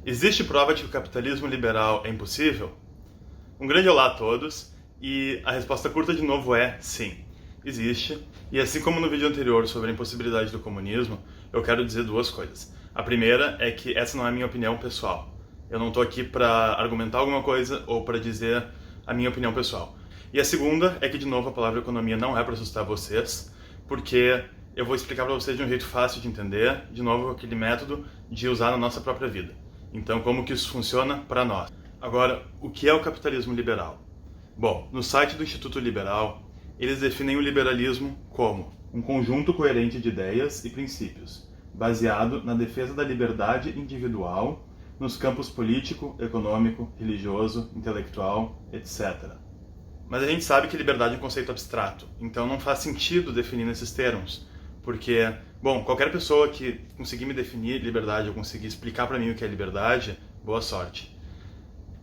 Existe prova de que o capitalismo liberal é impossível? Um grande olá a todos, e a resposta curta de novo é sim, existe. E assim como no vídeo anterior sobre a impossibilidade do comunismo, eu quero dizer duas coisas. A primeira é que essa não é a minha opinião pessoal. Eu não estou aqui para argumentar alguma coisa ou para dizer a minha opinião pessoal. E a segunda é que, de novo, a palavra economia não é para assustar vocês, porque eu vou explicar para vocês de um jeito fácil de entender, de novo, aquele método de usar na nossa própria vida. Então, como que isso funciona para nós? Agora, o que é o capitalismo liberal? Bom, no site do Instituto Liberal, eles definem o liberalismo como um conjunto coerente de ideias e princípios, baseado na defesa da liberdade individual nos campos político, econômico, religioso, intelectual, etc. Mas a gente sabe que liberdade é um conceito abstrato, então não faz sentido definir nesses termos, porque, bom, qualquer pessoa que conseguir me definir liberdade ou conseguir explicar para mim o que é liberdade, boa sorte.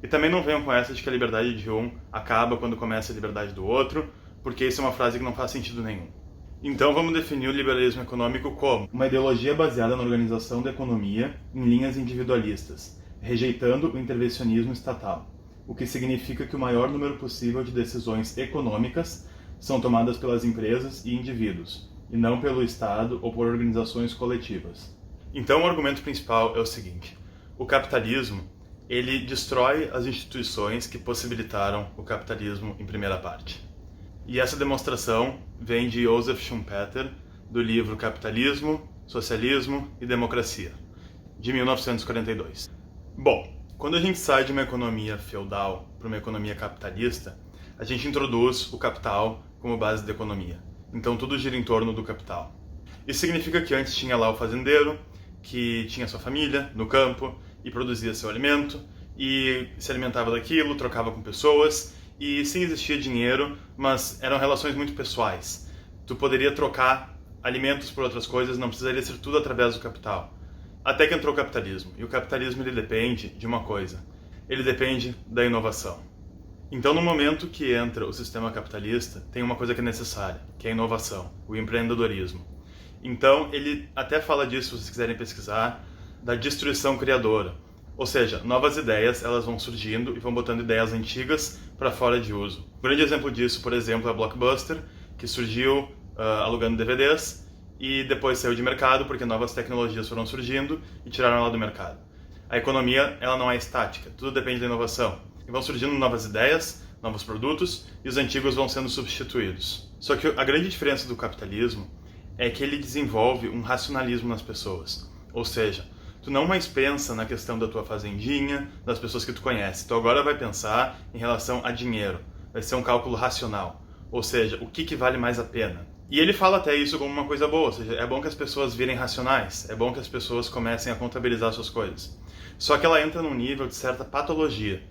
E também não venham com essa de que a liberdade de um acaba quando começa a liberdade do outro, porque isso é uma frase que não faz sentido nenhum. Então vamos definir o liberalismo econômico como uma ideologia baseada na organização da economia em linhas individualistas, rejeitando o intervencionismo estatal, o que significa que o maior número possível de decisões econômicas são tomadas pelas empresas e indivíduos, e não pelo Estado ou por organizações coletivas. Então o argumento principal é o seguinte: o capitalismo ele destrói as instituições que possibilitaram o capitalismo em primeira parte. E essa demonstração vem de Joseph Schumpeter, do livro Capitalismo, Socialismo e Democracia, de 1942. Bom, quando a gente sai de uma economia feudal para uma economia capitalista, a gente introduz o capital como base da economia. Então tudo gira em torno do capital. Isso significa que antes tinha lá o fazendeiro, que tinha sua família no campo e produzia seu alimento, e se alimentava daquilo, trocava com pessoas, e sim existia dinheiro, mas eram relações muito pessoais. Tu poderia trocar alimentos por outras coisas, não precisaria ser tudo através do capital. Até que entrou o capitalismo, e o capitalismo ele depende de uma coisa, ele depende da inovação. Então no momento que entra o sistema capitalista, tem uma coisa que é necessária, que é a inovação, o empreendedorismo. Então ele até fala disso, se vocês quiserem pesquisar, da destruição criadora. Ou seja, novas ideias elas vão surgindo e vão botando ideias antigas para fora de uso. Um grande exemplo disso, por exemplo, é a Blockbuster, que surgiu alugando DVDs e depois saiu de mercado porque novas tecnologias foram surgindo e tiraram ela do mercado. A economia ela não é estática, tudo depende da inovação. E vão surgindo novas ideias, novos produtos e os antigos vão sendo substituídos. Só que a grande diferença do capitalismo é que ele desenvolve um racionalismo nas pessoas. Ou seja, tu não mais pensa na questão da tua fazendinha, das pessoas que tu conhece. Tu agora vai pensar em relação a dinheiro. Vai ser um cálculo racional. Ou seja, o que vale mais a pena. E ele fala até isso como uma coisa boa. Ou seja, é bom que as pessoas virem racionais. É bom que as pessoas comecem a contabilizar suas coisas. Só que ela entra num nível de certa patologia.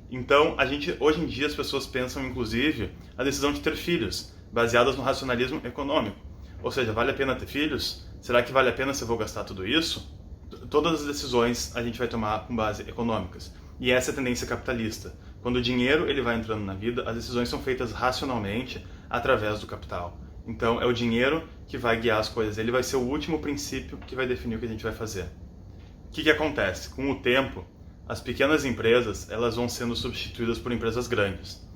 Então, hoje em dia as pessoas pensam, inclusive, a decisão de ter filhos, baseadas no racionalismo econômico. Ou seja, vale a pena ter filhos? Será que vale a pena se eu vou gastar tudo isso? Todas as decisões a gente vai tomar com base econômicas. E essa é a tendência capitalista. Quando o dinheiro ele vai entrando na vida, as decisões são feitas racionalmente através do capital. Então é o dinheiro que vai guiar as coisas. Ele vai ser o último princípio que vai definir o que a gente vai fazer. O que acontece? Com o tempo, as pequenas empresas elas vão sendo substituídas por empresas grandes.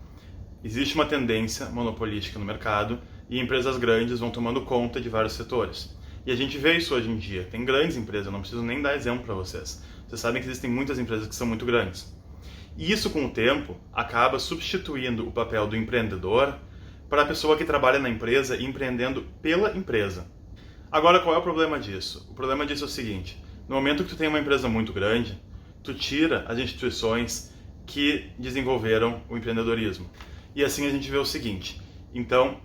Existe uma tendência monopolística no mercado e empresas grandes vão tomando conta de vários setores. E a gente vê isso hoje em dia. Tem grandes empresas, eu não preciso nem dar exemplo para vocês. Vocês sabem que existem muitas empresas que são muito grandes. E isso, com o tempo, acaba substituindo o papel do empreendedor para a pessoa que trabalha na empresa empreendendo pela empresa. Agora, qual é o problema disso? O problema disso é o seguinte: no momento que tu tem uma empresa muito grande, tu tira as instituições que desenvolveram o empreendedorismo. E assim a gente vê o seguinte: então,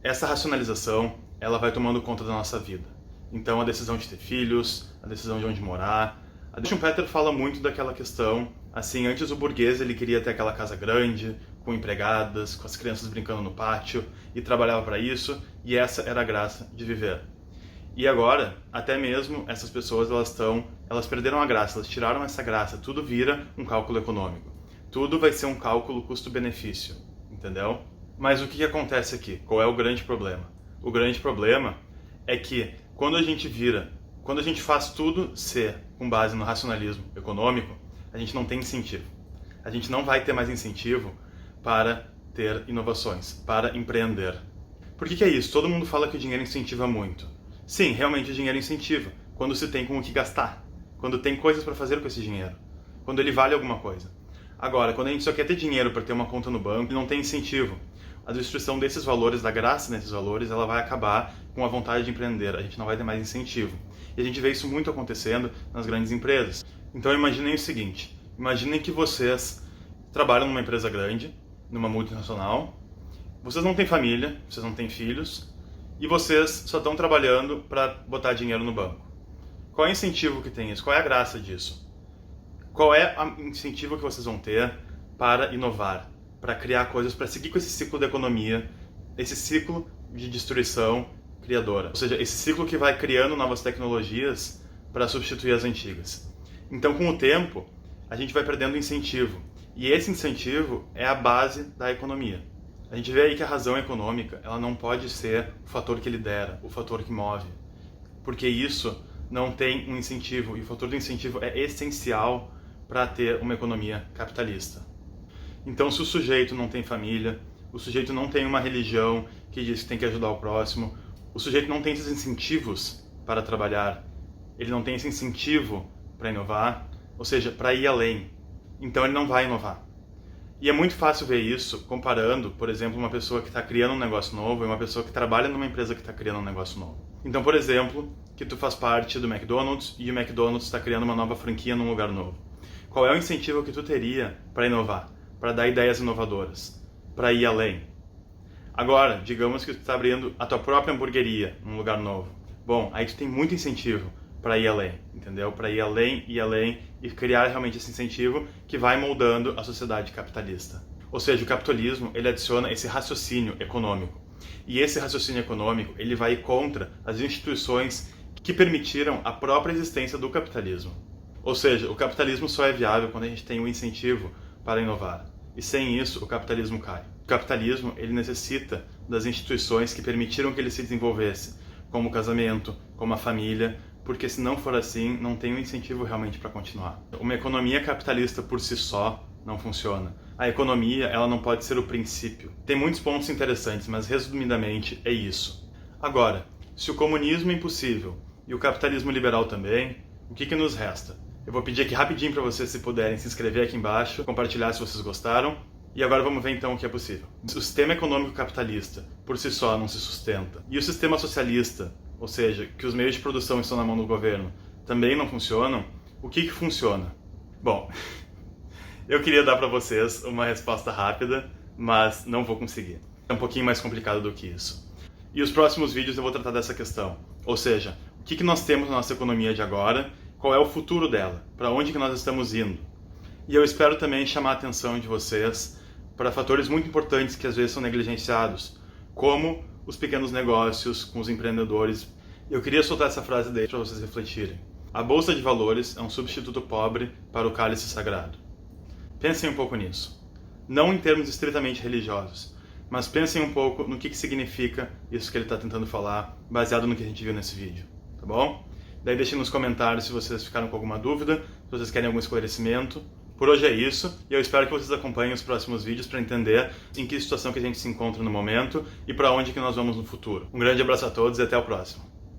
essa racionalização ela vai tomando conta da nossa vida. Então a decisão de ter filhos, a decisão de onde morar. A Schumpeter fala muito daquela questão, assim, antes o burguês ele queria ter aquela casa grande, com empregadas, com as crianças brincando no pátio, e trabalhava para isso, e essa era a graça de viver. E agora, até mesmo essas pessoas elas perderam a graça, elas tiraram essa graça, tudo vira um cálculo econômico. Tudo vai ser um cálculo custo-benefício, entendeu? Mas o que acontece aqui? Qual é o grande problema? O grande problema é que quando a gente faz tudo ser com base no racionalismo econômico, a gente não tem incentivo. A gente não vai ter mais incentivo para ter inovações, para empreender. Por que é isso? Todo mundo fala que o dinheiro incentiva muito. Sim, realmente o dinheiro incentiva, quando se tem com o que gastar, quando tem coisas para fazer com esse dinheiro, quando ele vale alguma coisa. Agora, quando a gente só quer ter dinheiro para ter uma conta no banco, não tem incentivo. A destruição desses valores, da graça nesses valores, ela vai acabar com a vontade de empreender. A gente não vai ter mais incentivo. E a gente vê isso muito acontecendo nas grandes empresas. Então imaginem o seguinte, imaginem que vocês trabalham numa empresa grande, numa multinacional, vocês não têm família, vocês não têm filhos, e vocês só estão trabalhando para botar dinheiro no banco. Qual é o incentivo que tem isso? Qual é a graça disso? Qual é o incentivo que vocês vão ter para inovar, para criar coisas, para seguir com esse ciclo da economia, esse ciclo de destruição criadora? Ou seja, esse ciclo que vai criando novas tecnologias para substituir as antigas. Então, com o tempo, a gente vai perdendo incentivo. E esse incentivo é a base da economia. A gente vê aí que a razão econômica, ela não pode ser o fator que lidera, o fator que move. Porque isso não tem um incentivo, e o fator do incentivo é essencial para ter uma economia capitalista. Então, se o sujeito não tem família, o sujeito não tem uma religião que diz que tem que ajudar o próximo, o sujeito não tem esses incentivos para trabalhar, ele não tem esse incentivo para inovar, ou seja, para ir além, então ele não vai inovar. E é muito fácil ver isso comparando, por exemplo, uma pessoa que está criando um negócio novo e uma pessoa que trabalha numa empresa que está criando um negócio novo. Então, por exemplo, que tu faz parte do McDonald's e o McDonald's está criando uma nova franquia num lugar novo. Qual é o incentivo que tu teria para inovar, para dar ideias inovadoras, para ir além? Agora, digamos que tu está abrindo a tua própria hamburgueria num lugar novo. Bom, aí tu tem muito incentivo para ir além, entendeu? Para ir além e criar realmente esse incentivo que vai moldando a sociedade capitalista. Ou seja, o capitalismo, ele adiciona esse raciocínio econômico. E esse raciocínio econômico, ele vai contra as instituições que permitiram a própria existência do capitalismo. Ou seja, o capitalismo só é viável quando a gente tem um incentivo para inovar. E sem isso, o capitalismo cai. O capitalismo, ele necessita das instituições que permitiram que ele se desenvolvesse, como o casamento, como a família, porque se não for assim, não tem um incentivo realmente para continuar. Uma economia capitalista por si só não funciona. A economia, ela não pode ser o princípio. Tem muitos pontos interessantes, mas resumidamente é isso. Agora, se o comunismo é impossível e o capitalismo liberal também, o que nos resta? Eu vou pedir aqui rapidinho para vocês, se puderem, se inscrever aqui embaixo, compartilhar se vocês gostaram. E agora vamos ver então o que é possível. O sistema econômico capitalista, por si só, não se sustenta. E o sistema socialista, ou seja, que os meios de produção estão na mão do governo, também não funcionam. O que funciona? Bom, eu queria dar para vocês uma resposta rápida, mas não vou conseguir. É um pouquinho mais complicado do que isso. E os próximos vídeos eu vou tratar dessa questão. Ou seja, o que nós temos na nossa economia de agora, qual é o futuro dela, para onde que nós estamos indo. E eu espero também chamar a atenção de vocês para fatores muito importantes que às vezes são negligenciados, como os pequenos negócios, com os empreendedores. Eu queria soltar essa frase daí para vocês refletirem. A Bolsa de Valores é um substituto pobre para o cálice sagrado. Pensem um pouco nisso. Não em termos estritamente religiosos, mas pensem um pouco no que significa isso que ele está tentando falar, baseado no que a gente viu nesse vídeo, tá bom? Daí deixem nos comentários se vocês ficaram com alguma dúvida, se vocês querem algum esclarecimento. Por hoje é isso, e eu espero que vocês acompanhem os próximos vídeos para entender em que situação que a gente se encontra no momento e para onde que nós vamos no futuro. Um grande abraço a todos e até o próximo.